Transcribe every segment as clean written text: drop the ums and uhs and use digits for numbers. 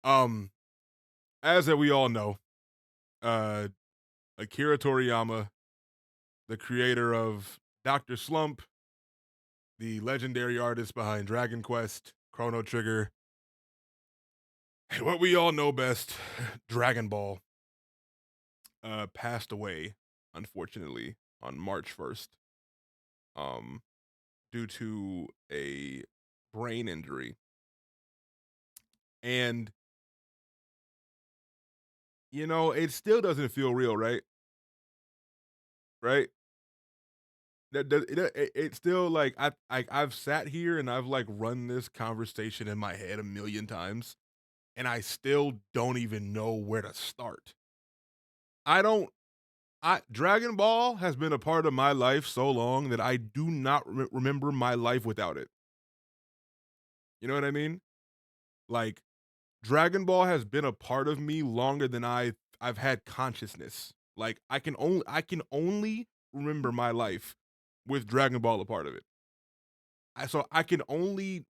Um, as that we all know, uh, Akira Toriyama, the creator of Doctor Slump, the legendary artist behind Dragon Quest, Chrono Trigger, and what we all know best, Dragon Ball, passed away, unfortunately, on March 1st, um, due to a brain injury. And, it still doesn't feel real, right? Right? It's still like I've sat here and I've like run this conversation in my head a million times, and I still don't even know where to start. I don't. I Dragon Ball has been a part of my life so long that I do not remember my life without it. You know what I mean? Like Dragon Ball has been a part of me longer than I've had consciousness. Like I can only remember my life with Dragon Ball a part of it. So I can only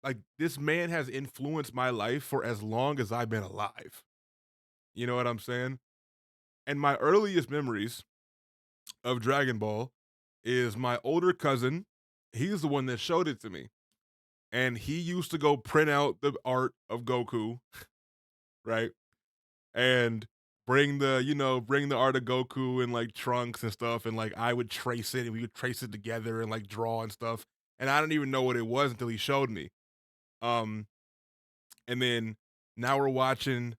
like this man has influenced my life for as long as I've been alive. You know what I'm saying? And my earliest memories of Dragon Ball is my older cousin. He's the one that showed it to me. And he used to go print out the art of Goku, right? And bring the art of Goku and like Trunks and stuff. And like I would trace it and we would trace it together and like draw and stuff. And I didn't even know what it was until he showed me. Um, and then now we're watching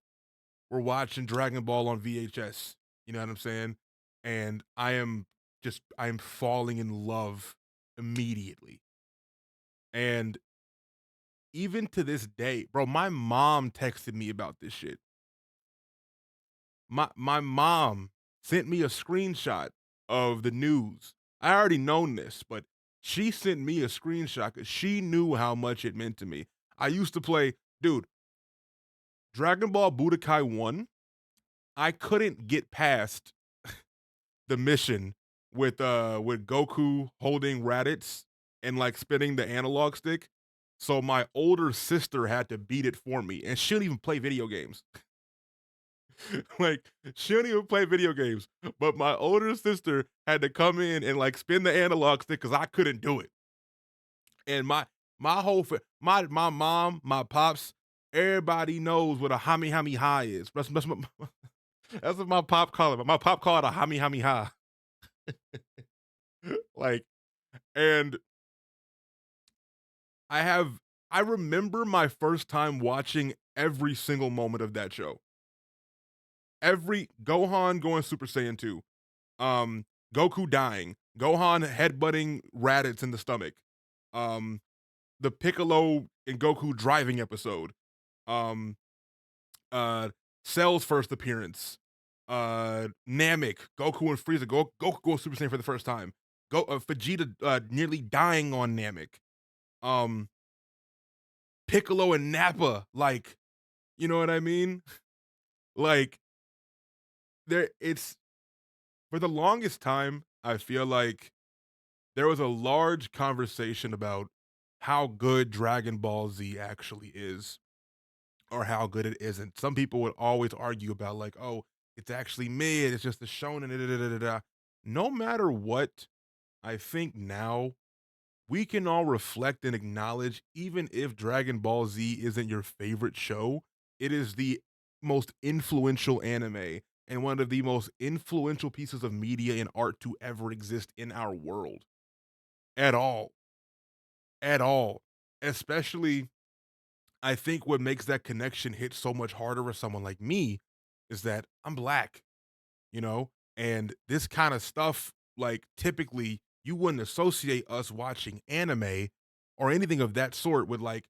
Dragon Ball on VHS. You know what I'm saying? And I am falling in love immediately. And even to this day, bro, my mom texted me about this shit. My mom sent me a screenshot of the news. I already known this, but she sent me a screenshot because she knew how much it meant to me. I used to play, dude, Dragon Ball Budokai 1. I couldn't get past the mission with Goku holding Raditz and like spinning the analog stick. So my older sister had to beat it for me, and she don't even play video games. Like she don't even play video games, but my older sister had to come in and like spin the analog stick because I couldn't do it. And my whole my mom, my pops, everybody knows what a hami hami high is. That's what my pop call it. My pop call it a hami hami high. Like, and I remember my first time watching every single moment of that show. Every Gohan going Super Saiyan 2, um, Goku dying, Gohan headbutting Raditz in the stomach, um, the Piccolo and Goku driving episode, um, uh, Cell's first appearance, Namek, Goku and Frieza, Goku goes Super Saiyan for the first time, Vegeta nearly dying on Namek, um, Piccolo and Nappa, like, you know what I mean? Like, it's for the longest time, I feel like there was a large conversation about how good Dragon Ball Z actually is or how good it isn't. Some people would always argue about like, oh, it's actually mid, it's just the shonen. Da, da, da, da, da. No matter what, I think now we can all reflect and acknowledge, even if Dragon Ball Z isn't your favorite show, it is the most influential anime and one of the most influential pieces of media and art to ever exist in our world at all. At all. Especially, I think what makes that connection hit so much harder for someone like me is that I'm black, you know? And this kind of stuff, like typically you wouldn't associate us watching anime or anything of that sort with like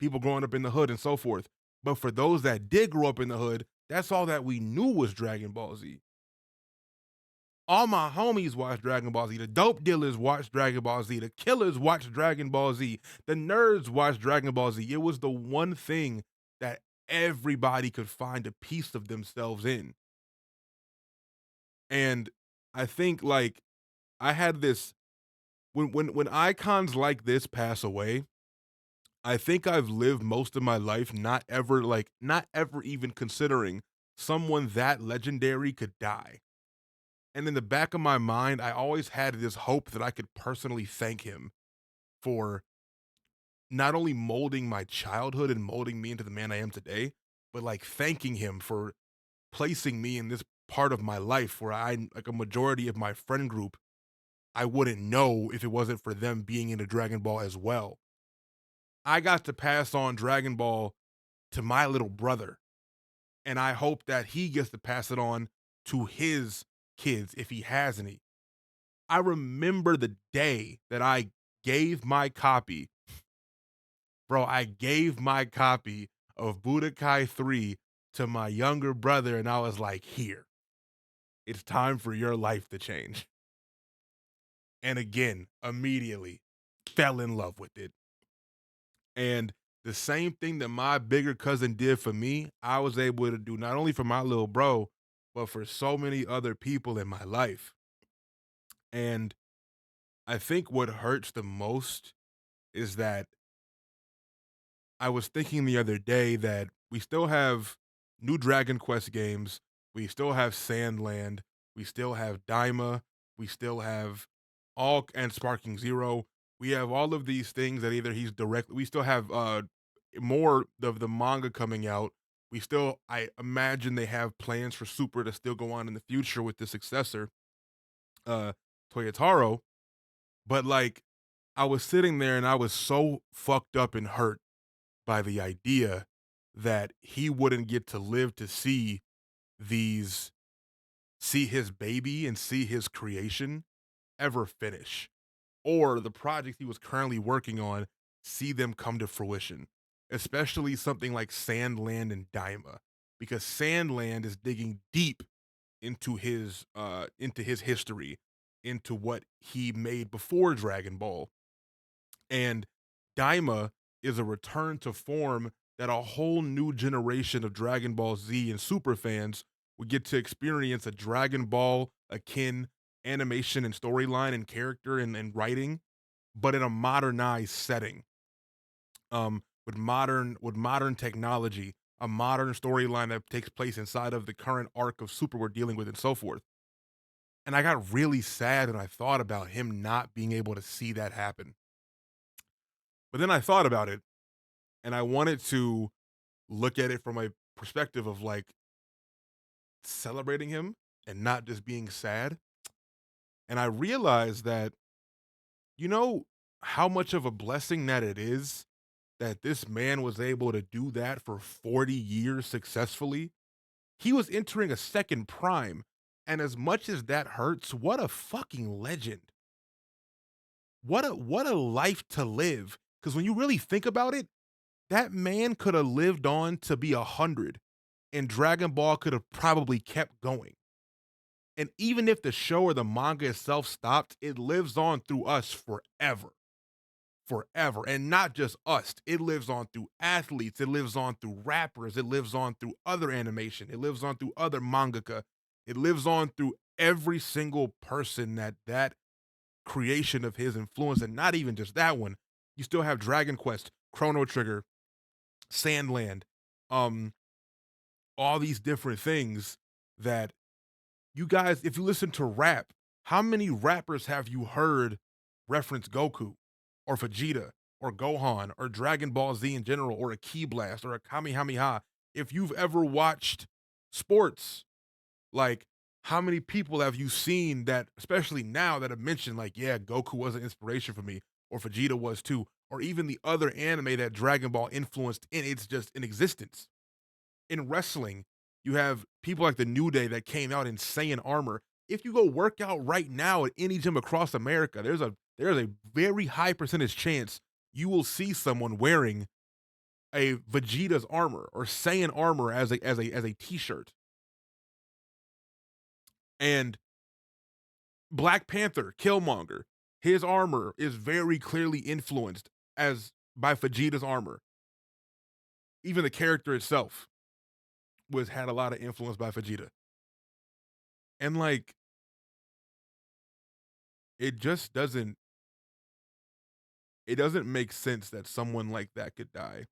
people growing up in the hood and so forth. But for those that did grow up in the hood, that's all that we knew was Dragon Ball Z. All my homies watch Dragon Ball Z. The dope dealers watch Dragon Ball Z. The killers watch Dragon Ball Z. The nerds watch Dragon Ball Z. It was the one thing that everybody could find a piece of themselves in. And I think like I had this when icons like this pass away, I think I've lived most of my life not ever even considering someone that legendary could die. And in the back of my mind, I always had this hope that I could personally thank him for not only molding my childhood and molding me into the man I am today, but like thanking him for placing me in this part of my life where like a majority of my friend group, I wouldn't know if it wasn't for them being into Dragon Ball as well. I got to pass on Dragon Ball to my little brother, and I hope that he gets to pass it on to his kids if he has any. I remember the day that I gave my copy, bro. I gave my copy of Budokai 3 to my younger brother, and I was like, here, it's time for your life to change. And again, immediately fell in love with it. And the same thing that my bigger cousin did for me, I was able to do not only for my little bro, but for so many other people in my life. And I think what hurts the most is that I was thinking the other day that we still have new Dragon Quest games, we still have Sandland, we still have Daima, we still have all and Sparking Zero. We have all of these things that either he's directly we still have more of the manga coming out. We still I imagine they have plans for Super to still go on in the future with the successor, uh Toyotaro. But like I was sitting there and I was so fucked up and hurt by the idea that he wouldn't get to live to these see his baby and see his creation ever finish, or the projects he was currently working on see them come to fruition, especially something like Sandland and Daima, because Sandland is digging deep into his history, into what he made before Dragon Ball, and Daima is a return to form that a whole new generation of Dragon Ball Z and Super fans would get to experience a Dragon Ball akin animation and storyline and character and writing, but in a modernized setting, with modern technology, a modern storyline that takes place inside of the current arc of Super we're dealing with, and so forth. And I got really sad when I thought about him not being able to see that happen. But then I thought about it and I wanted to look at it from a perspective of like celebrating him and not just being sad. And I realized that, you know, how much of a blessing that it is that this man was able to do that for 40 years successfully. He was entering a second prime. And as much as that hurts, what a fucking legend. What a life to live. Because when you really think about it, that man could have lived on to be 100 and Dragon Ball could have probably kept going. And even if the show or the manga itself stopped, it lives on through us forever. Forever. And not just us. It lives on through athletes. It lives on through rappers. It lives on through other animation. It lives on through other mangaka. It lives on through every single person that creation of his influence. And not even just that one. You still have Dragon Quest, Chrono Trigger, Sandland, um, all these different things that you guys, if you listen to rap, how many rappers have you heard reference Goku or Vegeta or Gohan or Dragon Ball Z in general or a Ki Blast or a Kamehameha? If you've ever watched sports, like how many people have you seen that, especially now, that have mentioned like, yeah, Goku was an inspiration for me, or Vegeta was too, or even the other anime that Dragon Ball influenced in its just in existence. In wrestling, you have people like the New Day that came out in Saiyan armor. If you go work out right now at any gym across America, there's a very high percentage chance you will see someone wearing a Vegeta's armor or Saiyan armor as a t-shirt. And Black Panther, Killmonger, his armor is very clearly influenced as by Vegeta's armor. Even the character itself was had a lot of influence by Vegeta. And like it just doesn't it doesn't make sense that someone like that could die.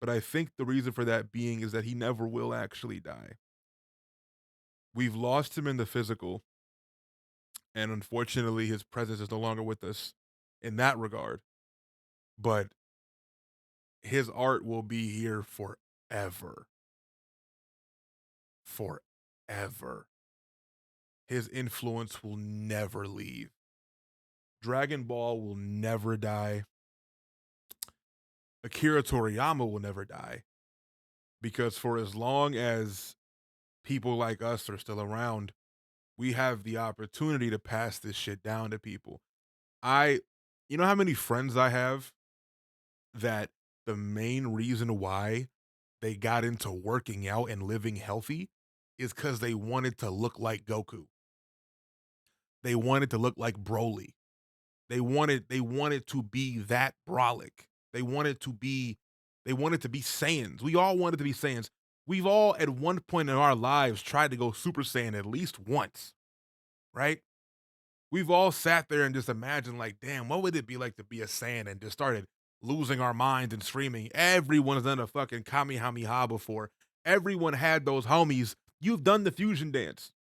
But I think the reason for that being is that he never will actually die. We've lost him in the physical, and unfortunately, his presence is no longer with us in that regard. But his art will be here forever. Forever. His influence will never leave. Dragon Ball will never die. Akira Toriyama will never die. Because for as long as people like us are still around, we have the opportunity to pass this shit down to people. I you know how many friends I have that the main reason why they got into working out and living healthy is because they wanted to look like Goku. They wanted to look like Broly. They wanted to be that brolic. They wanted to be they wanted to be Saiyans. We all wanted to be Saiyans. We've all at one point in our lives tried to go Super Saiyan at least once, right? We've all sat there and just imagined, like, damn, what would it be like to be a Saiyan and just started losing our minds and screaming. Everyone's done a fucking Kamehameha before. Everyone had those homies. You've done the fusion dance.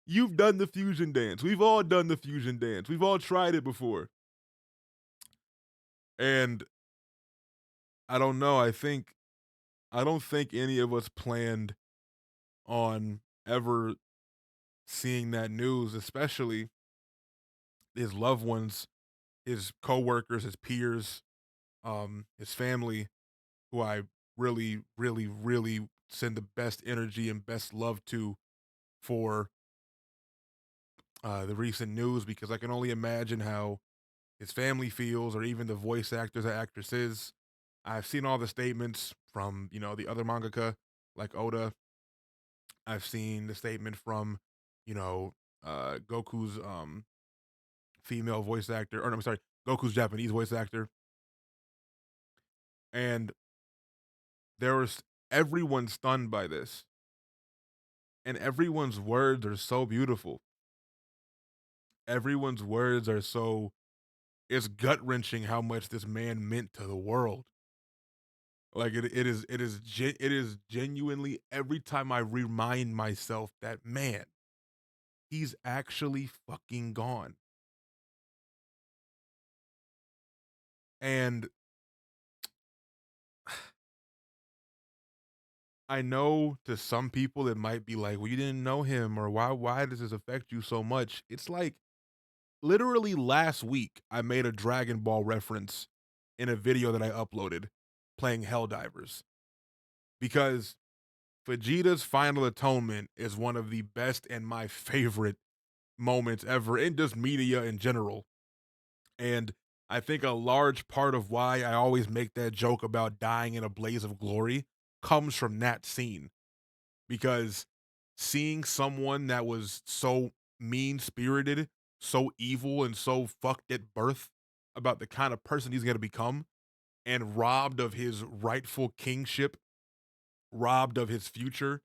You've done the fusion dance. We've all done the fusion dance. We've all tried it before. And I don't know. I don't think any of us planned on ever seeing that news, especially his loved ones, his coworkers, his peers, his family, who I really, really, really send the best energy and best love to for the recent news, because I can only imagine how his family feels, or even the voice actors or actresses. I've seen all the statements from, the other mangaka like Oda. I've seen the statement from, you know, Goku's female voice actor, or no, I'm sorry, Goku's Japanese voice actor. And there was everyone stunned by this. And everyone's words are so beautiful. Everyone's words are so, it's gut wrenching how much this man meant to the world. Like it is genuinely, every time I remind myself that, man, he's actually fucking gone. And I know to some people it might be like, well, you didn't know him, or why does this affect you so much? It's like literally last week I made a Dragon Ball reference in a video that I uploaded playing Helldivers, because Vegeta's final atonement is one of the best and my favorite moments ever in just media in general. And I think a large part of why I always make that joke about dying in a blaze of glory comes from that scene, because seeing someone that was so mean spirited, so evil, and so fucked at birth about the kind of person he's going to become, and robbed of his rightful kingship, robbed of his future,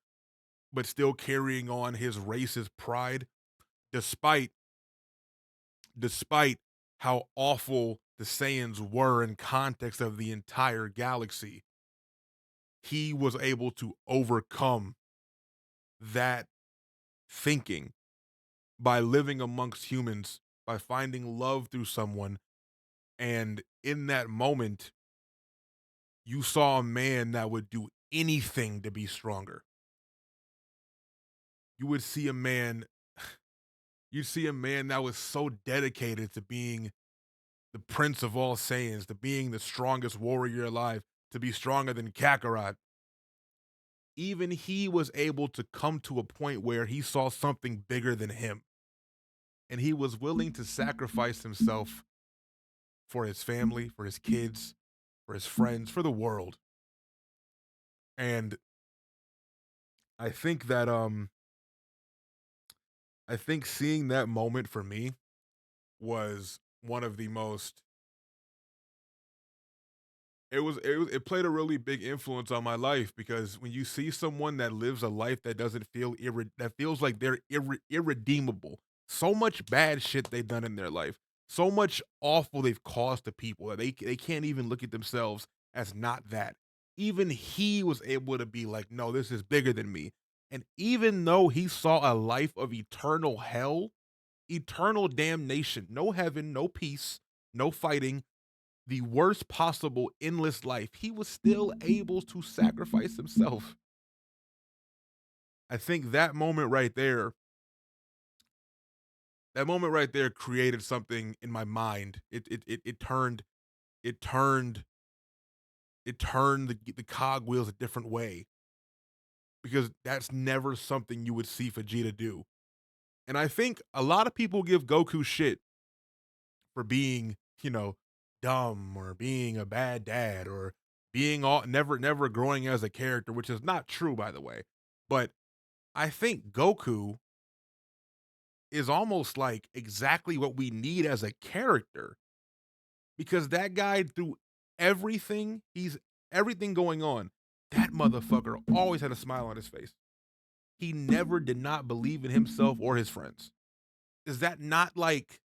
but still carrying on his race's pride, despite despite how awful the Saiyans were in context of the entire galaxy. He was able to overcome that thinking by living amongst humans, by finding love through someone. And in that moment, you saw a man that would do anything to be stronger. You would see a man, you'd see a man that was so dedicated to being the prince of all Saiyans, to being the strongest warrior alive, to be stronger than Kakarot. Even he was able to come to a point where he saw something bigger than him. And he was willing to sacrifice himself for his family, for his kids, for his friends, for the world. And I think that I think seeing that moment for me was one of the most, it played a really big influence on my life, because when you see someone that lives a life that doesn't feel that feels like they're irredeemable, so much bad shit they've done in their life, so much awful they've caused to people that they can't even look at themselves as not that. Even he was able to be like, no, this is bigger than me. And even though he saw a life of eternal hell, eternal damnation, no heaven, no peace, no fighting, the worst possible endless life, he was still able to sacrifice himself. I think that moment right there created something in my mind. It turned it turned the cogwheels a different way because that's never something you would see Vegeta do. And I think a lot of people give Goku shit for being, dumb or being a bad dad or being all never growing as a character, which is not true by the way. But I think Goku is almost like exactly what we need as a character because that guy through everything going on, that motherfucker always had a smile on his face. He never did not believe in himself or his friends. Is that not like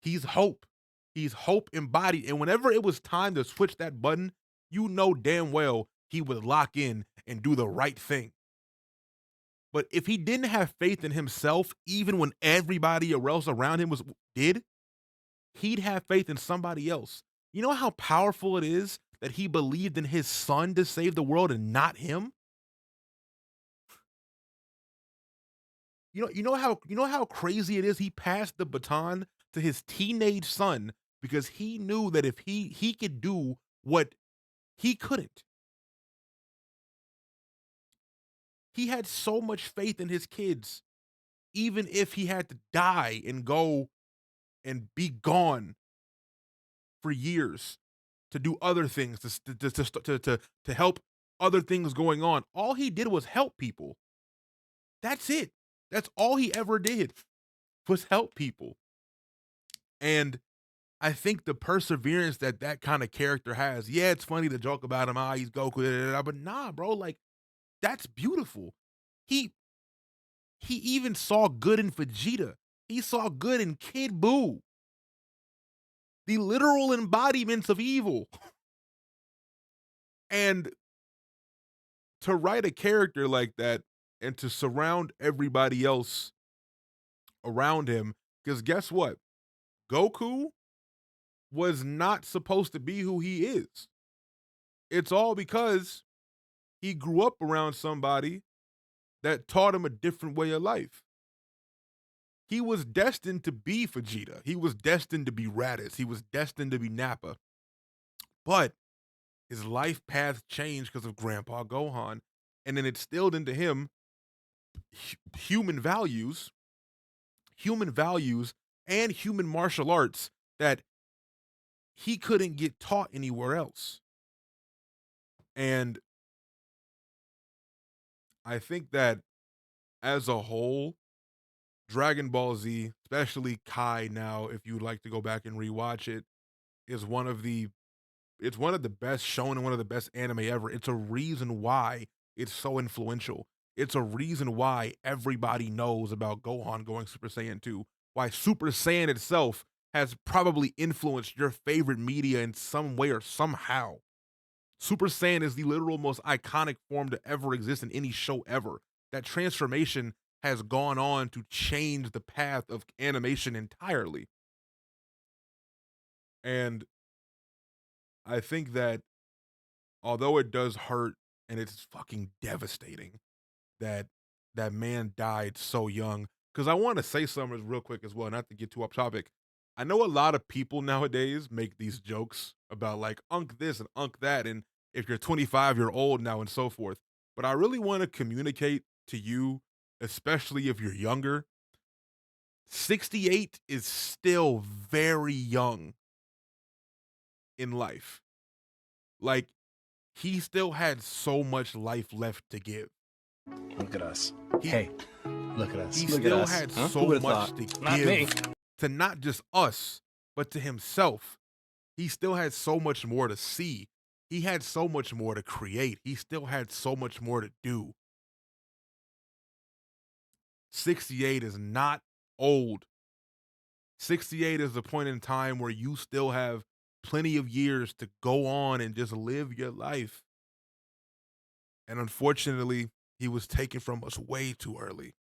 he's hope? He's hope embodied. And whenever it was time to switch that button, you know damn well he would lock in and do the right thing. But if he didn't have faith in himself, even when everybody else around him did, he'd have faith in somebody else. You know how powerful it is that he believed in his son to save the world and not him? You know how crazy it is he passed the baton to his teenage son because he knew that if he could do what he couldn't. He had so much faith in his kids, even if he had to die and go and be gone for years to do other things to help other things going on. All he did was help people. That's it. That's all he ever did was help people. And I think the perseverance that that kind of character has. Yeah, it's funny to joke about him. Ah, he's Goku, da, da, da, but nah, bro. Like that's beautiful. He he even saw good in Vegeta. He saw good in Kid Buu, the literal embodiments of evil. And to write a character like that and to surround everybody else around him, because guess what? Goku was not supposed to be who he is. It's all because he grew up around somebody that taught him a different way of life. He was destined to be Vegeta. He was destined to be Raditz. He was destined to be Nappa. But his life path changed because of Grandpa Gohan. And then it instilled into him human values, human values, and human martial arts that he couldn't get taught anywhere else. And I think that as a whole, Dragon Ball Z, especially Kai now, if you'd like to go back and rewatch it, is it's one of the best shown and one of the best anime ever. It's a reason why it's so influential. It's a reason why everybody knows about Gohan going Super Saiyan 2. Why Super Saiyan itself has probably influenced your favorite media in some way or somehow. Super Saiyan is the literal most iconic form to ever exist in any show ever. That transformation has gone on to change the path of animation entirely. And I think that although it does hurt and it's fucking devastating that that man died so young. Because I want to say something real quick as well, not to get too off topic. I know a lot of people nowadays make these jokes about like unk this and unk that, and if you're 25, you're old now and so forth. But I really want to communicate to you, especially if you're younger. 68 is still very young in life. Like he still had so much life left to give. Look at us. He, Hey, look at us. he Look still at us. had Huh? so Who would've much thought? to Not me. give to not just us, but to himself. He still had so much more to see. He had so much more to create. He still had so much more to do. 68 is not old. 68 is the point in time where you still have plenty of years to go on and just live your life. And unfortunately, he was taken from us way too early.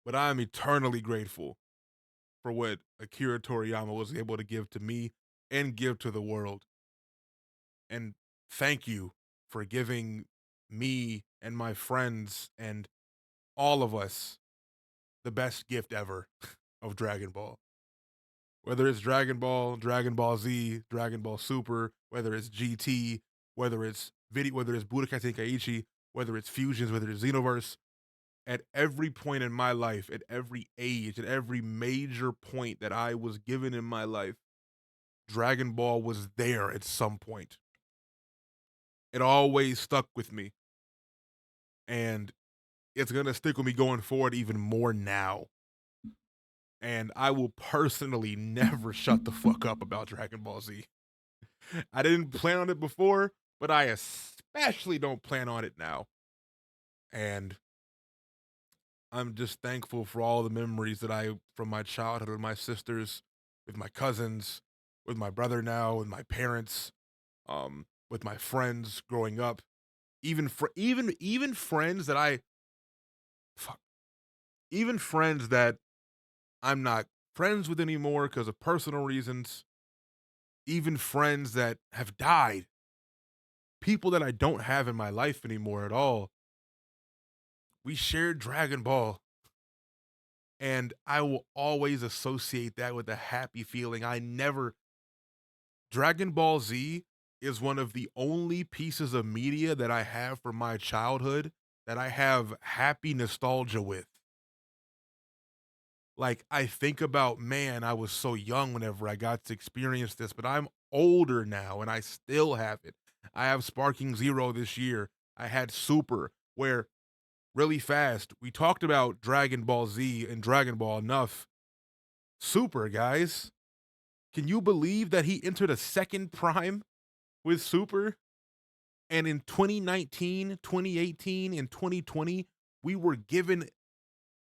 But I am eternally grateful for what Akira Toriyama was able to give to me and give to the world. And thank you for giving me and my friends and all of us the best gift ever of Dragon Ball. Whether it's Dragon Ball, Dragon Ball Z, Dragon Ball Super, whether it's GT, whether it's Budokai Tenkaichi, whether it's Fusions, whether it's Xenoverse, at every point in my life, at every age, at every major point that I was given in my life, Dragon Ball was there at some point. It always stuck with me, and it's gonna stick with me going forward even more now. And I will personally never shut the fuck up about Dragon Ball Z. I didn't plan on it before, but I especially don't plan on it now. And I'm just thankful for all the memories that from my childhood with my sisters, with my cousins, with my brother now, with my parents, with my friends growing up, even friends that fuck, even friends that I'm not friends with anymore because of personal reasons, even friends that have died, people that I don't have in my life anymore at all. We shared Dragon Ball, and I will always associate that with a happy feeling. Dragon Ball Z is one of the only pieces of media that I have from my childhood that I have happy nostalgia with. Like, I think about, man, I was so young whenever I got to experience this, but I'm older now and I still have it. I have Sparking Zero this year. I had Super, where really fast, we talked about Dragon Ball Z and Dragon Ball enough. Super, guys. Can you believe that he entered a second prime with Super? And in 2019, 2018, and 2020, we were given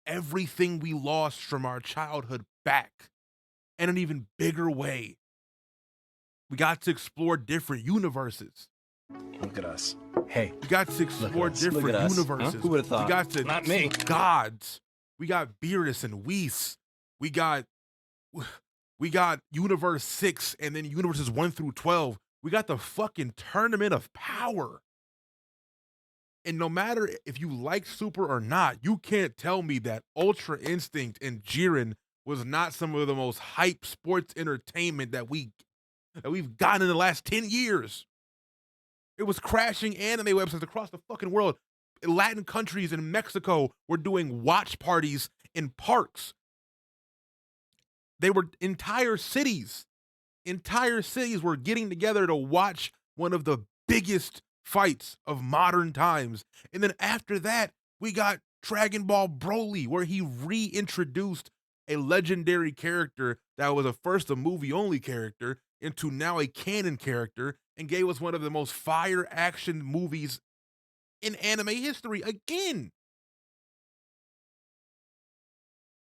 everything we lost from our childhood back in an even bigger way. We got to explore different universes. Look at us. Hey, We got to look explore at us. Look different at us. universes. Huh? Who would have We thought? got to Not see me. gods. We got Beerus and Whis. We got we got Universe 6 and then Universes 1 through 12. We got the fucking Tournament of Power. And no matter if you like Super or not, you can't tell me that Ultra Instinct and Jiren was not some of the most hype sports entertainment that we've gotten in the last 10 years. It was crashing anime websites across the fucking world. Latin countries and Mexico were doing watch parties in parks. They were entire cities were getting together to watch one of the biggest fights of modern times. And then after that, we got Dragon Ball Broly, where he reintroduced a legendary character that was at first a movie only character into now a canon character and gave us one of the most fire action movies in anime history again.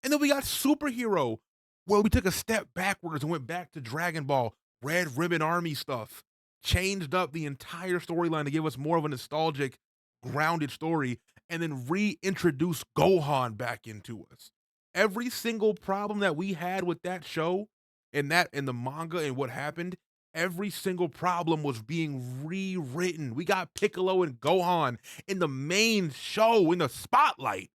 And then we got Superhero, where we took a step backwards and went back to Dragon Ball, Red Ribbon Army stuff, changed up the entire storyline to give us more of a nostalgic, grounded story, and then reintroduced Gohan back into us. Every single problem that we had with that show and that in the manga and what happened, every single problem was being rewritten. We got Piccolo and Gohan in the main show in the spotlight.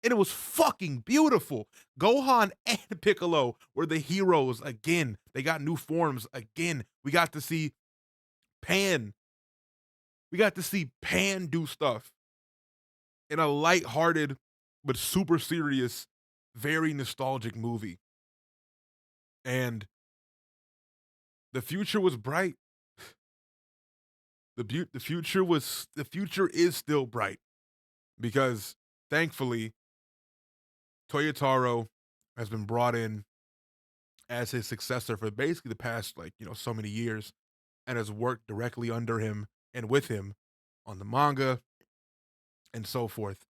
And it was fucking beautiful. Gohan and Piccolo were the heroes again. They got new forms again. We got to see Pan. We got to see Pan do stuff in a lighthearted but super serious, very nostalgic movie. And the future was bright. The future is still bright because thankfully Toyotaro has been brought in as his successor for basically the past so many years and has worked directly under him and with him on the manga and so forth.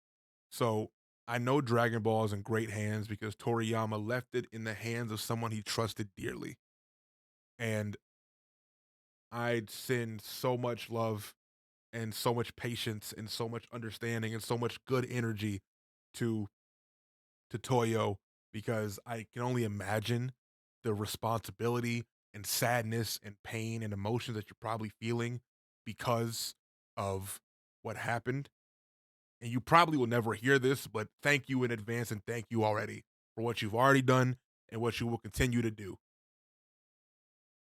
So I know Dragon Ball is in great hands because Toriyama left it in the hands of someone he trusted dearly. And I'd send so much love and so much patience and so much understanding and so much good energy to Toyo because I can only imagine the responsibility and sadness and pain and emotions that you're probably feeling because of what happened. And you probably will never hear this, but thank you in advance and thank you already for what you've already done and what you will continue to do.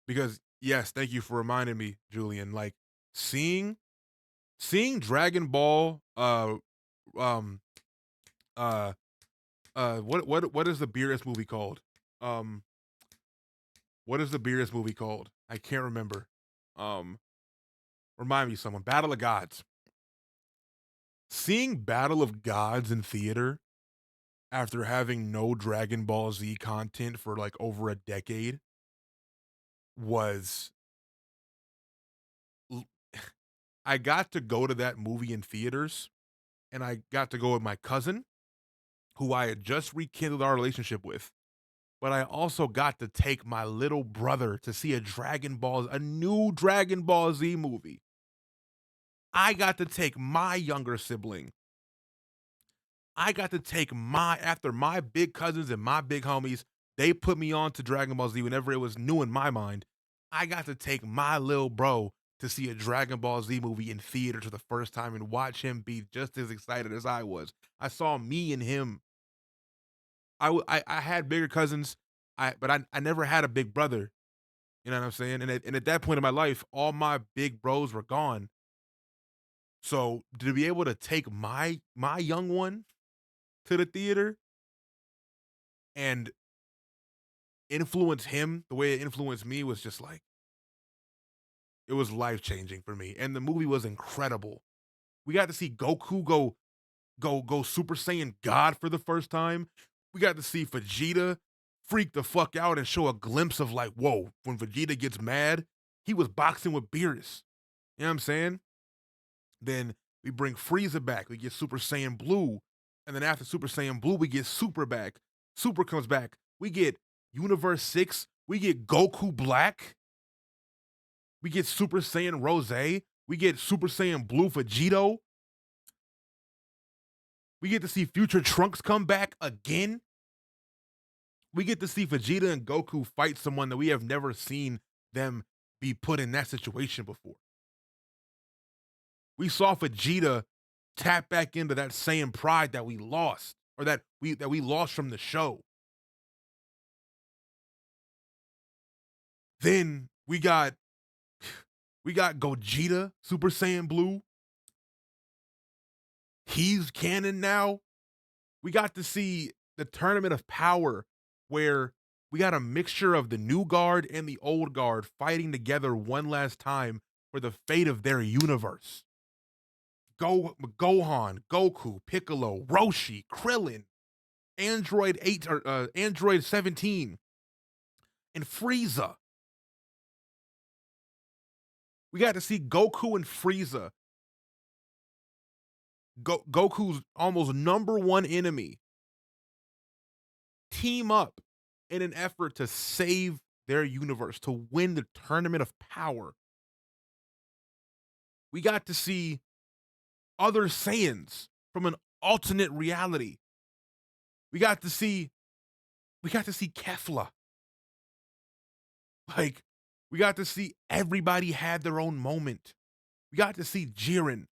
Because yes, thank you for reminding me, Julian. Like seeing Dragon Ball um uh what is the Beerus movie called? Um what is the Beerus movie called? I can't remember. Um Remind me someone. Battle of Gods. Seeing Battle of Gods in theater after having no Dragon Ball Z content for like over a decade was l- I got to go to that movie in theaters and I got to go with my cousin who I had just rekindled our relationship with. But I also got to take my little brother to see a new Dragon Ball Z movie. I got to take my younger sibling. I got to take after my big cousins and my big homies, they put me on to Dragon Ball Z whenever it was new in my mind. I got to take my little bro to see a Dragon Ball Z movie in theater for the first time and watch him be just as excited as I was. I saw me and him. I had bigger cousins, but I never had a big brother. You know what I'm saying? And at that point in my life, all my big bros were gone. So to be able to take my young one to the theater and influence him the way it influenced me was just like it was life changing for me. And the movie was incredible. We got to see Goku go Super Saiyan God for the first time. We got to see Vegeta freak the fuck out and show a glimpse of like, whoa, when Vegeta gets mad, he was boxing with Beerus. You know what I'm saying? Then we bring Frieza back. We get Super Saiyan Blue. And then after Super Saiyan Blue, we get Super back. Super comes back. We get Universe 6. We get Goku Black. We get Super Saiyan Rose. We get Super Saiyan Blue Vegito. We get to see Future Trunks come back again. We get to see Vegeta and Goku fight someone that we have never seen them be put in that situation before. We saw Vegeta tap back into that same pride that we lost or that we lost from the show. Then we got Gogeta Super Saiyan Blue. He's canon now. We got to see the tournament of power where we got a mixture of the new guard and the old guard fighting together one last time for the fate of their universe. Gohan, Goku, Piccolo, Roshi, Krillin, Android 8 or Android 17, and Frieza. We got to see Goku and Frieza, Goku's almost number one enemy, team up in an effort to save their universe, to win the tournament of power. We got to see other Saiyans from an alternate reality. We got to see Kefla. Like we got to see everybody had their own moment. We got to see Jiren.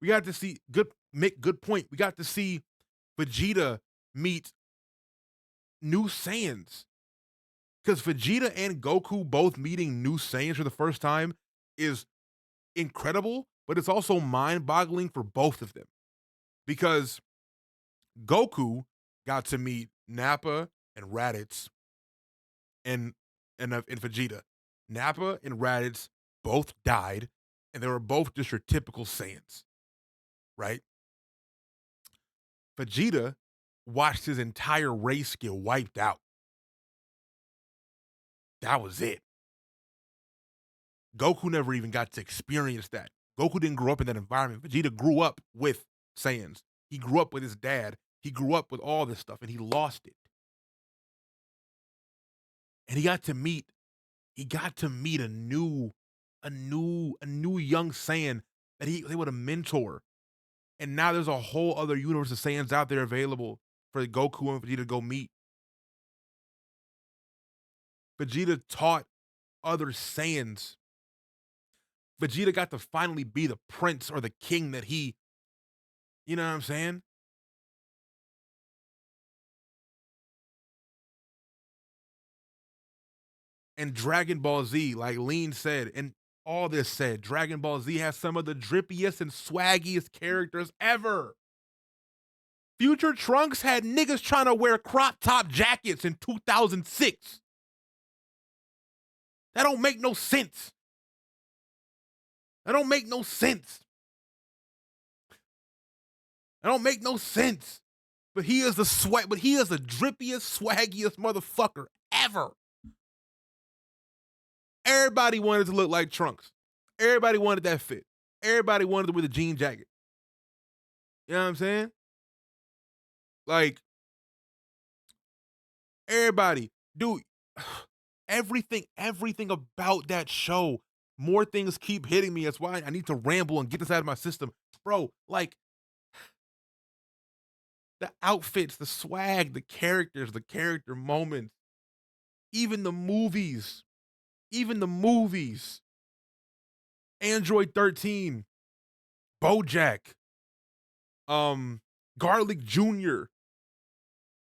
We got to see good point. We got to see Vegeta meet new Saiyans. Because Vegeta and Goku both meeting new Saiyans for the first time is incredible, but it's also mind-boggling for both of them. Because Goku got to meet Nappa and Raditz and Vegeta. Nappa and Raditz both died, and they were both just your typical Saiyans, right? Vegeta watched his entire race get wiped out. That was it. Goku never even got to experience that. Goku didn't grow up in that environment. Vegeta grew up with Saiyans. He grew up with his dad. He grew up with all this stuff and he lost it. And he got to meet a new young Saiyan that he was able to mentor. And now there's a whole other universe of Saiyans out there available for Goku and Vegeta to go meet. Vegeta taught other Saiyans. Vegeta got to finally be the prince or the king that he, you know what I'm saying? And Dragon Ball Z, like Lean said, and all this said, Dragon Ball Z has some of the drippiest and swaggiest characters ever. Future Trunks had niggas trying to wear crop top jackets in 2006. That don't make no sense. That don't make no sense. That don't make no sense. But he is the drippiest, swaggiest motherfucker ever. Everybody wanted to look like Trunks. Everybody wanted that fit. Everybody wanted to wear the jean jacket. You know what I'm saying? Like, everybody, dude, everything about that show, more things keep hitting me. That's why I need to ramble and get this out of my system. Bro, like, the outfits, the swag, the characters, the character moments, even the movies. Android 13, BoJack, Garlic Jr.,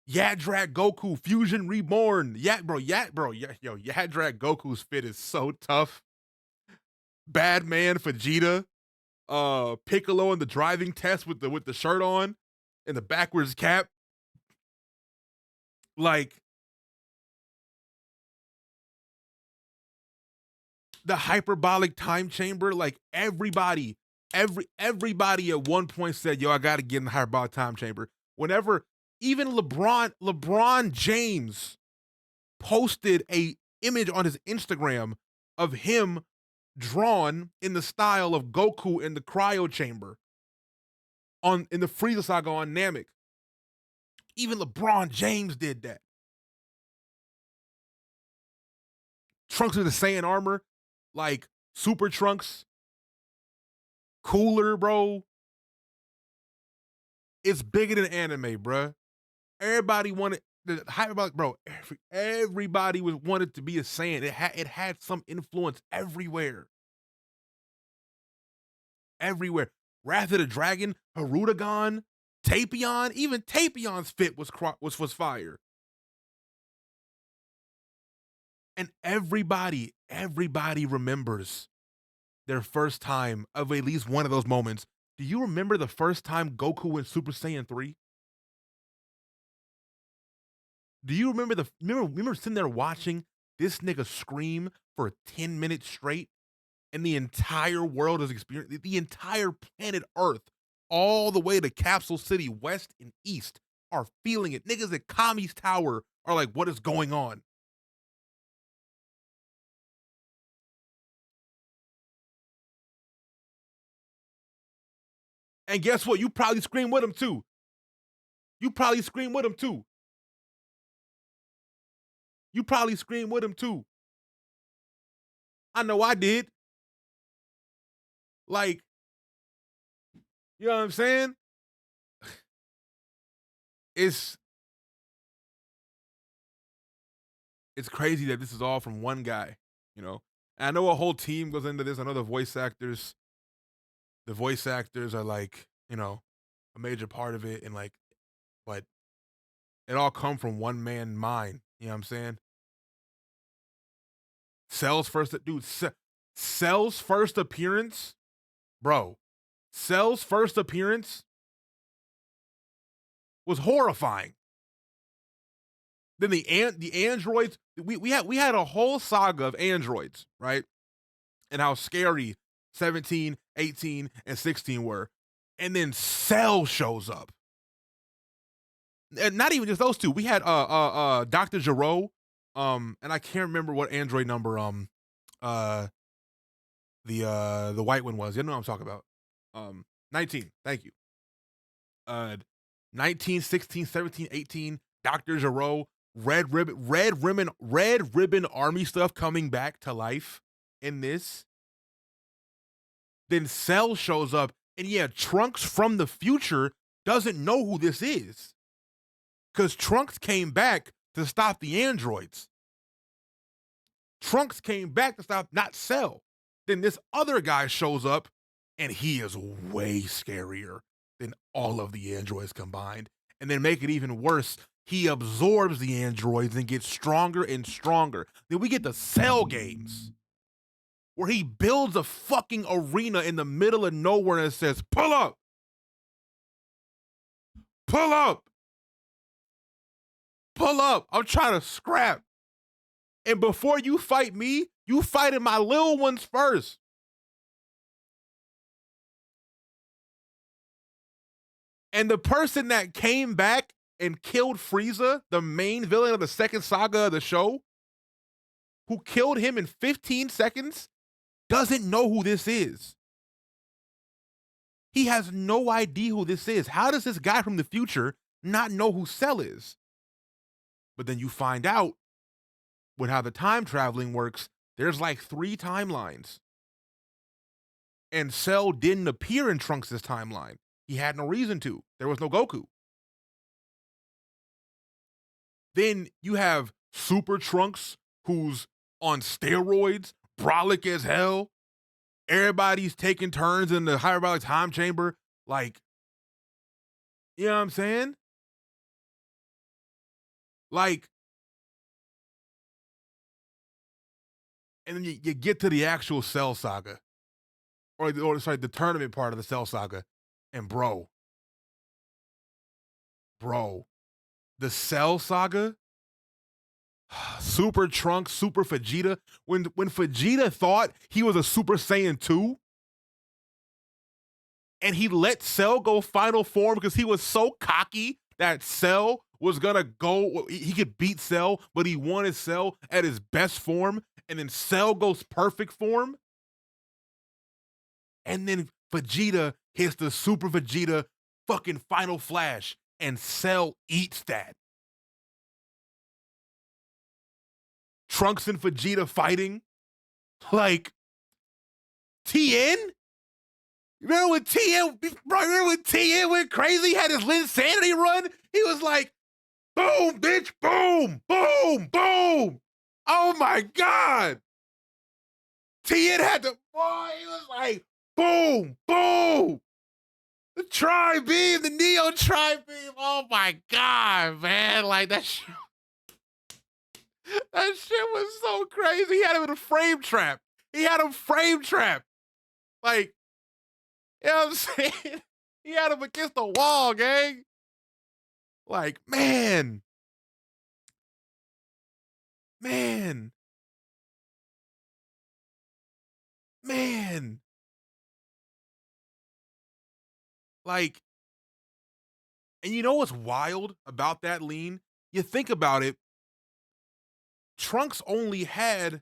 Yadrak Goku, Fusion Reborn. Yadrak Goku's fit is so tough. Badman Vegeta, Piccolo in the driving test with the shirt on and the backwards cap. Like, the hyperbolic time chamber, like everybody at one point said, yo, I gotta get in the hyperbolic time chamber. Whenever even LeBron James posted a image on his Instagram of him drawn in the style of Goku in the cryo chamber in the Frieza saga on Namek. Even LeBron James did that. Trunks with the Saiyan armor, like Super Trunks, cooler, bro. It's bigger than anime, bro. Everybody wanted the hyperbolic, bro. Everybody wanted to be a Saiyan. It had some influence everywhere. Everywhere. Wrath of the Dragon, Harutagon, Tapion, even Tapion's fit was fire. And everybody remembers their first time of at least one of those moments. Do you remember the first time Goku went Super Saiyan 3? Do you remember sitting there watching this nigga scream for 10 minutes straight? And the entire world is experiencing, the entire planet Earth, all the way to Capsule City, West and East, are feeling it. Niggas at Kami's Tower are like, what is going on? And guess what? You probably scream with him too. You probably scream with him too. You probably scream with him too. I know I did. Like, you know what I'm saying? It's crazy that this is all from one guy, you know. And I know a whole team goes into this. I know the voice actors are like, you know, a major part of it, and like, but it all come from one man mind. You know what I'm saying? Cell's first appearance, bro. Cell's first appearance was horrifying. Then the androids, we had a whole saga of androids, right? And how scary 17, 18, and 16 were. And then Cell shows up. And not even just those two. We had Dr. Gero, and I can't remember what android number the white one was. You know what I'm talking about. 19. Thank you. uh 19, 16, 17, 18, Dr. Gero, red ribbon army stuff coming back to life in this. Then Cell shows up, and yeah, Trunks from the future doesn't know who this is. Because Trunks came back to stop the androids. Trunks came back to stop not Cell. Then this other guy shows up, and he is way scarier than all of the androids combined. And then make it even worse, he absorbs the androids and gets stronger and stronger. Then we get the Cell games, where he builds a fucking arena in the middle of nowhere and says, pull up! Pull up! Pull up! I'm trying to scrap. And before you fight me, you fighting my little ones first. And the person that came back and killed Frieza, the main villain of the second saga of the show, who killed him in 15 seconds, doesn't know who this is. He has no idea who this is. How does this guy from the future not know who Cell is? But then you find out with how the time traveling works, there's like 3 timelines. And Cell didn't appear in Trunks' timeline. He had no reason to. There was no Goku. Then you have Super Trunks, who's on steroids, brolic as hell. Everybody's taking turns in the hyperbolic time chamber. Like, you know what I'm saying? Like, and then you get to the actual Cell saga. Or sorry, the tournament part of the Cell saga. And bro, the Cell saga, Super Trunks, Super Vegeta, when Vegeta thought he was a Super Saiyan 2, and he let Cell go final form because he was so cocky that Cell was gonna go, he could beat Cell, but he wanted Cell at his best form, and then Cell goes perfect form, and then Vegeta hits the Super Vegeta fucking Final Flash, and Cell eats that. Trunks and Vegeta fighting. Like, TN? Remember when TN went crazy, had his Linsanity run? He was like, boom, bitch, boom, boom, boom. Oh my God. TN had to, boy, he was like, boom, boom. The Tri-Beam, the Neo Tri-Beam. Oh my God, man. Like, that shit was so crazy. He had him in a frame trap. Like, you know what I'm saying? He had him against the wall, gang. Like, man. Like, and you know what's wild about that lean? You think about it, Trunks only had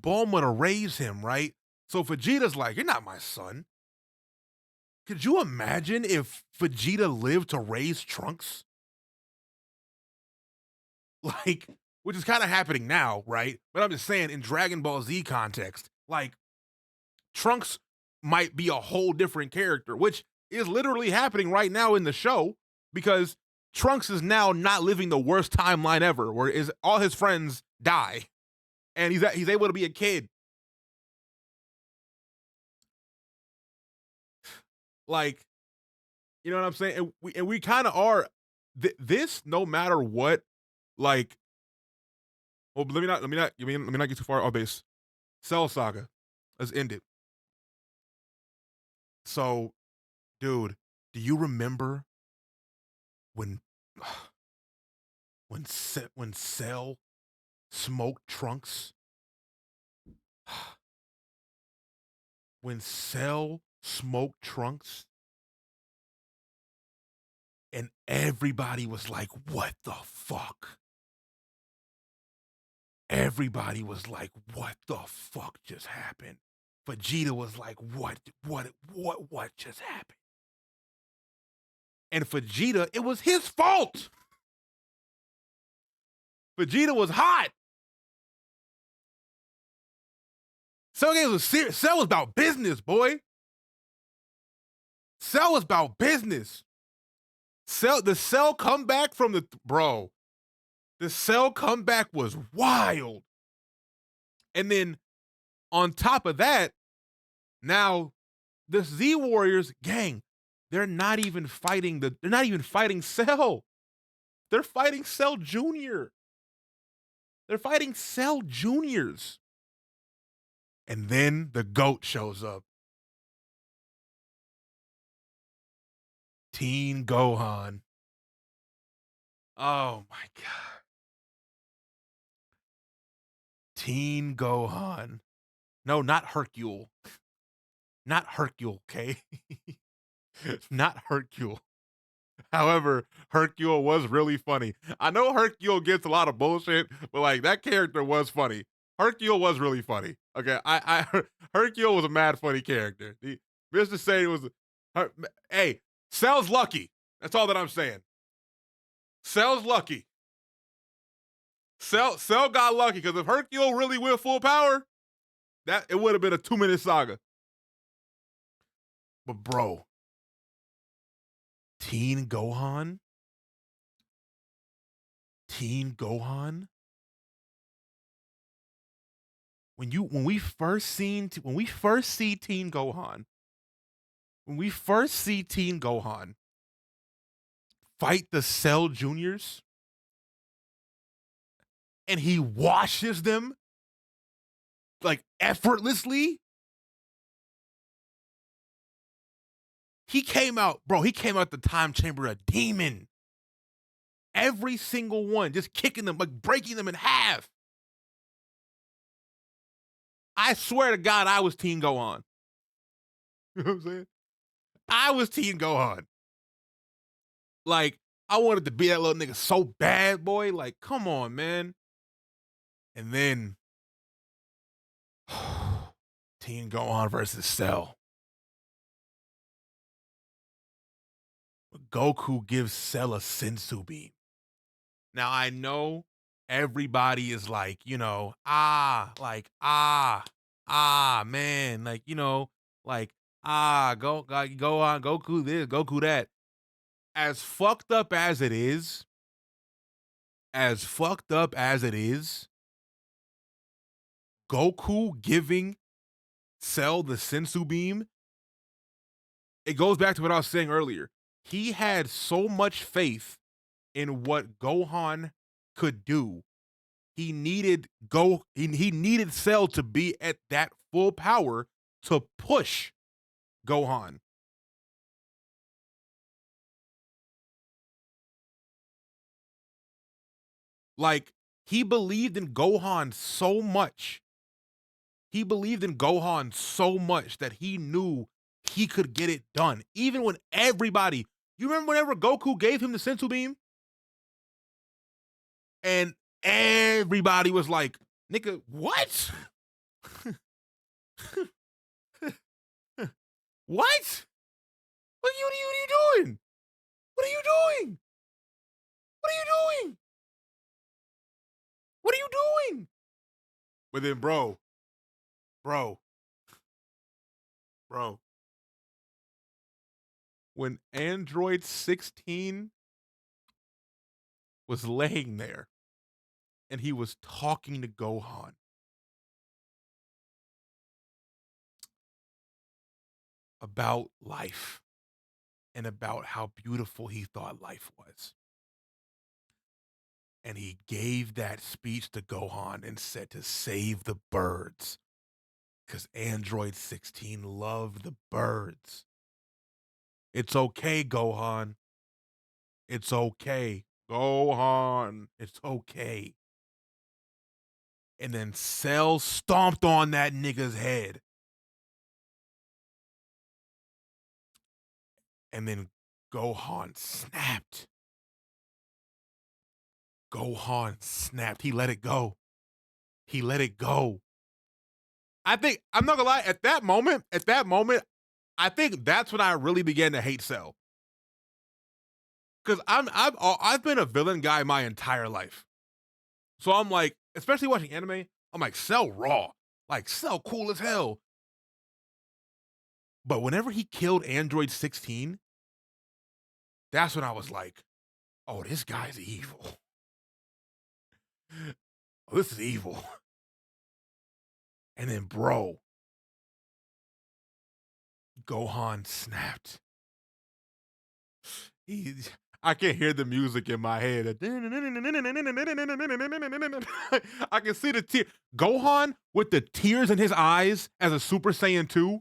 Bulma to raise him, right? So Vegeta's like, you're not my son. Could you imagine if Vegeta lived to raise Trunks? Like, which is kind of happening now, right? But I'm just saying, in Dragon Ball Z context, like, Trunks might be a whole different character, which is literally happening right now in the show, because Trunks is now not living the worst timeline ever, where all his friends die, and he's able to be a kid. Like, you know what I'm saying? And we kind of are this, no matter what. Like, well, let me not get too far off base. Cell Saga, let's end it. So, dude, do you remember when when Cell smoked Trunks? When Cell smoked Trunks, and everybody was like, what the fuck? Everybody was like, what the fuck just happened? Vegeta was like, what just happened? And Vegeta, it was his fault. Vegeta was hot. Cell games was serious. Cell was about business, boy. Cell was about business. The Cell comeback from bro. The Cell comeback was wild. And then on top of that, now the Z Warriors, gang, they're not even fighting Cell. They're fighting Cell Jr. They're fighting Cell Juniors. And then the GOAT shows up. Teen Gohan. Oh my God. Teen Gohan. No, not Hercule. Not Hercule, okay? Not Hercule. However, Hercule was really funny. I know Hercule gets a lot of bullshit, but like that character was funny. Hercule was really funny. Okay, Hercule was a mad funny character. Mr. Satan was, hey, Cell's lucky. That's all that I'm saying. Cell's lucky. Cell got lucky because if Hercule really went full power, that it would have been a 2-minute saga. But bro, Teen Gohan. When we first see Teen Gohan fight the Cell Juniors and he washes them like effortlessly. He came out the time chamber a demon. Every single one, just kicking them, like breaking them in half. I swear to God, I was Teen Gohan. You know what I'm saying? I was Teen Gohan. Like, I wanted to be that little nigga so bad, boy. Like, come on, man. And then Teen Gohan versus Cell. Goku gives Cell a sensu beam. Now I know everybody is like, man, like, go on, Goku this, Goku that. As fucked up as it is, Goku giving Cell the sensu beam, it goes back to what I was saying earlier. He had so much faith in what Gohan could do. He needed Cell to be at that full power to push Gohan. Like, he believed in Gohan so much. He believed in Gohan so much that he knew he could get it done. Even when everybody, you remember whenever Goku gave him the sensu beam? And everybody was like, nigga, what? What? What are you doing? What are you doing? What are you doing? What are you doing? But then, bro, when Android 16 was laying there and he was talking to Gohan, about life and about how beautiful he thought life was. And he gave that speech to Gohan and said to save the birds because Android 16 loved the birds. It's okay, Gohan. It's okay. Gohan. It's okay. And then Cell stomped on that nigga's head. And then Gohan snapped. He let it go. I think, I'm not gonna lie, at that moment, I think that's when I really began to hate Cell. because I've been a villain guy my entire life. So I'm like, especially watching anime, I'm like, Cell raw, like Cell cool as hell. But whenever he killed Android 16, that's when I was like, oh, this guy's evil. Oh, this is evil. And then, bro, Gohan snapped. He, I can hear the music in my head. I can see the tear. Gohan with the tears in his eyes as a Super Saiyan 2.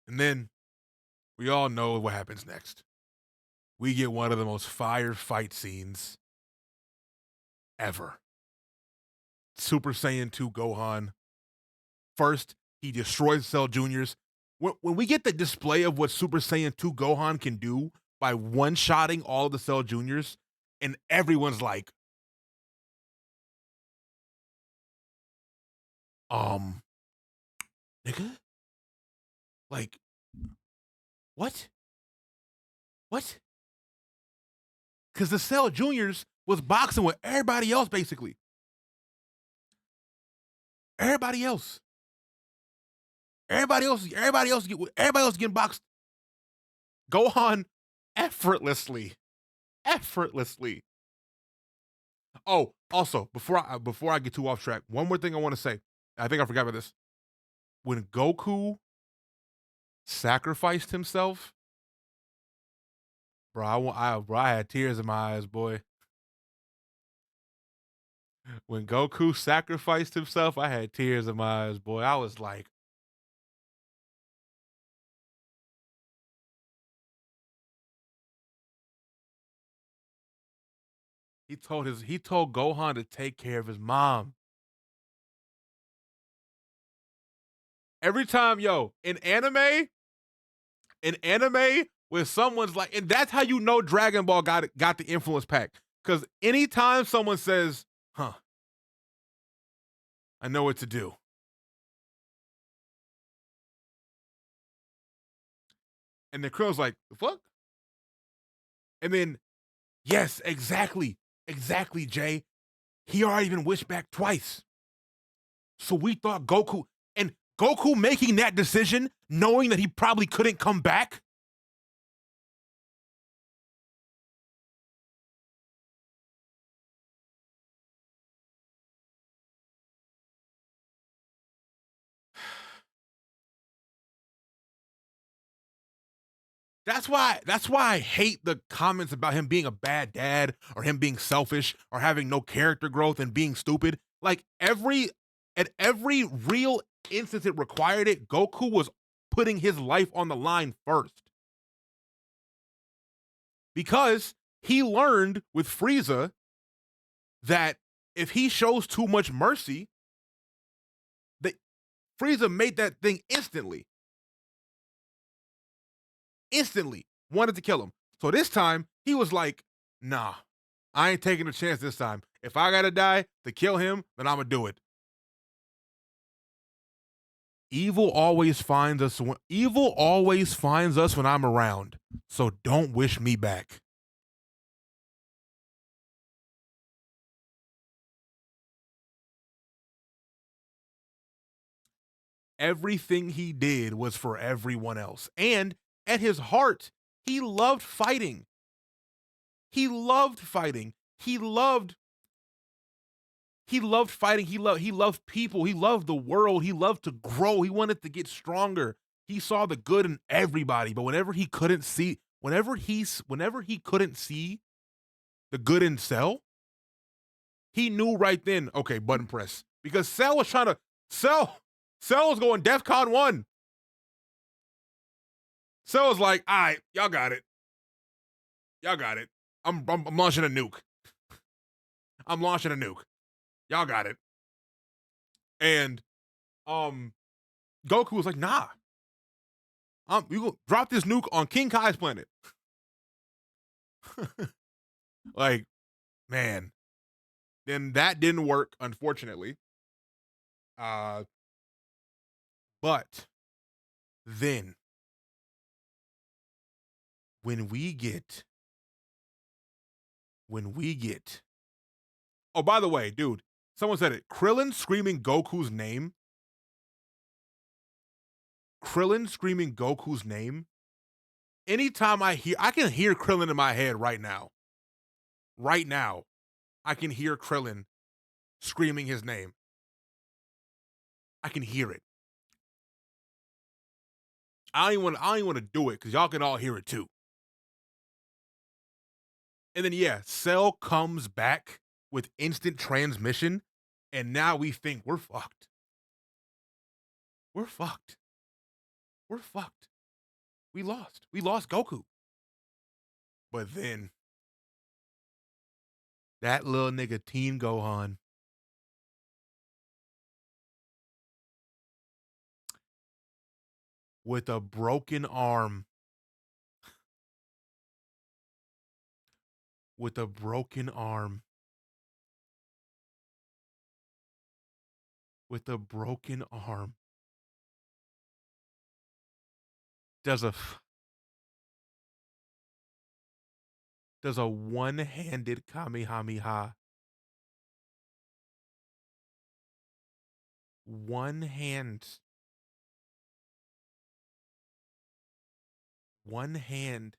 And then we all know what happens next. We get one of the most fire fight scenes ever. Super Saiyan 2 Gohan. First, he destroys Cell Juniors. When we get the display of what Super Saiyan 2 Gohan can do by one-shotting all of the Cell Juniors, and everyone's like, nigga? Like, what? What? Because the Cell Juniors was boxing with everybody else, basically. Everybody else. Everybody else getting boxed. Gohan effortlessly. Oh, also, before I get too off track, one more thing I want to say. I think I forgot about this. When Goku sacrificed himself, bro, I had tears in my eyes, boy. When Goku sacrificed himself, I had tears in my eyes, boy. I was like, he told Gohan to take care of his mom. Every time, yo, in anime, when someone's like, and that's how you know Dragon Ball got the influence pack. Because anytime someone says, huh, I know what to do. And then Krill's like, the fuck? And then, yes, exactly, Jay. He already been wished back twice. So we thought Goku making that decision, knowing that he probably couldn't come back. That's why I hate the comments about him being a bad dad or him being selfish or having no character growth and being stupid. Like at every real instance it required it, Goku was putting his life on the line first. Because he learned with Frieza that if he shows too much mercy, that Frieza made that thing instantly wanted to kill him. So this time he was like, nah, I ain't taking a chance this time. If I gotta die to kill him, then I'm gonna do it. Evil always finds us when I'm around. So don't wish me back. Everything he did was for everyone else. And at his heart, he loved fighting. He loved fighting. He loved fighting. He loved people. He loved the world. He loved to grow. He wanted to get stronger. He saw the good in everybody. But whenever he couldn't see the good in Cell, he knew right then, okay, button press. Because Cell was going DEFCON 1. Cell was like, all right, y'all got it. I'm launching a nuke. Y'all got it. And Goku was like, nah. You go drop this nuke on King Kai's planet. Like, man, then that didn't work, unfortunately. Uh, but then when we get, when we get, oh, by the way, dude, someone said it. Krillin screaming Goku's name. Krillin screaming Goku's name. Anytime I can hear Krillin in my head right now. Right now, I can hear Krillin screaming his name. I can hear it. I don't even want to do it because y'all can all hear it too. And then yeah, Cell comes back with instant transmission, and now we think we're fucked. We're fucked. We're fucked. We lost. We lost Goku. But then that little nigga Teen Gohan with a broken arm. With a broken arm. With a broken arm. Does a one-handed Kamehameha. One hand. One hand.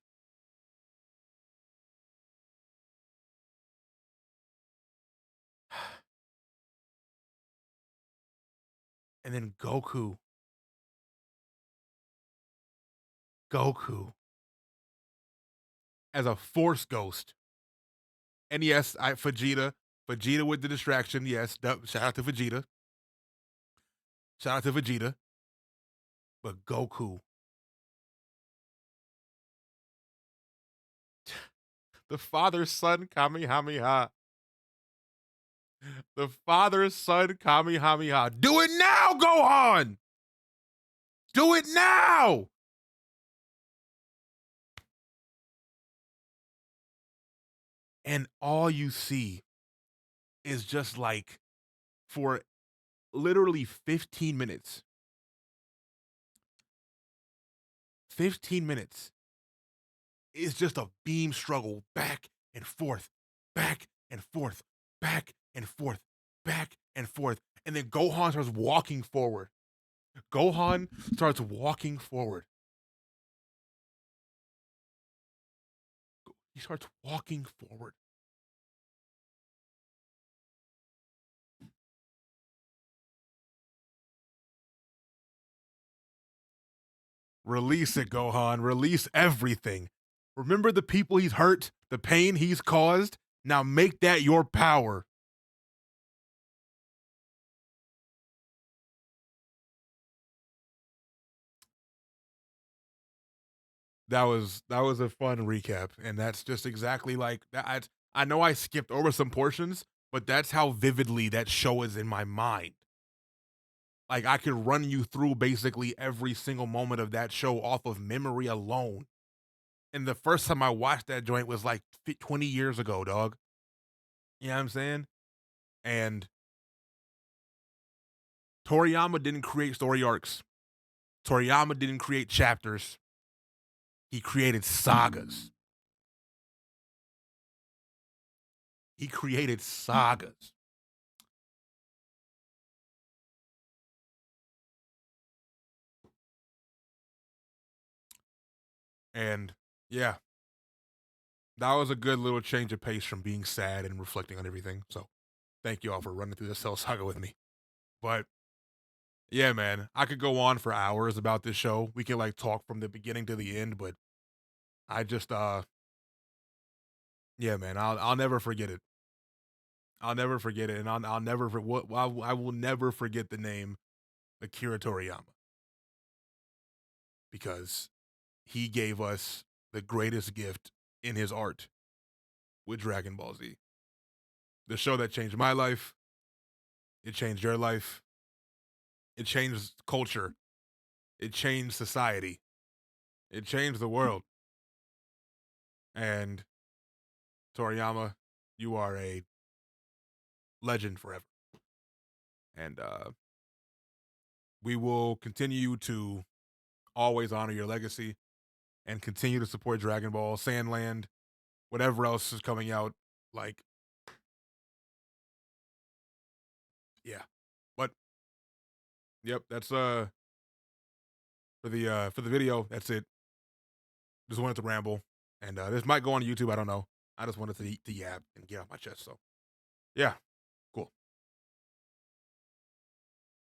And then Goku. As a force ghost. And yes, Vegeta with the distraction. Yes, shout out to Vegeta. Shout out to Vegeta. But Goku. The father's son Kamehameha. The father's son Kamehameha. Do it now, Gohan! Do it now! And all you see is just like for literally 15 minutes. 15 minutes is just a beam struggle back and forth, back and forth, back and forth, back and forth. And then Gohan starts walking forward. Gohan starts walking forward. He starts walking forward. Release it, Gohan. Release everything. Remember the people he's hurt, the pain he's caused? Now make that your power. That was a fun recap, and that's just exactly like that. I know I skipped over some portions, but that's how vividly that show is in my mind. Like I could run you through basically every single moment of that show off of memory alone. And the first time I watched that joint was like 20 years ago, dog. You know what I'm saying? And Toriyama didn't create story arcs. Toriyama didn't create chapters. He created sagas. He created sagas. And yeah, that was a good little change of pace from being sad and reflecting on everything. So thank you all for running through the Cell Saga with me. But yeah, man, I could go on for hours about this show. We could like talk from the beginning to the end, but I just yeah, man, I'll never forget it. I'll never forget it, and I'll never I will never forget the name Akira Toriyama because he gave us the greatest gift in his art with Dragon Ball Z. The show that changed my life, it changed your life, it changed culture, it changed society, it changed the world. And Toriyama, You are a legend forever. And we will continue to always honor your legacy and continue to support Dragon Ball, Sandland, whatever else is coming out. Like, yeah. But yep, that's for the video, that's it. Just wanted to ramble. And this might go on YouTube, I don't know. I just wanted to yap and get off my chest. So yeah.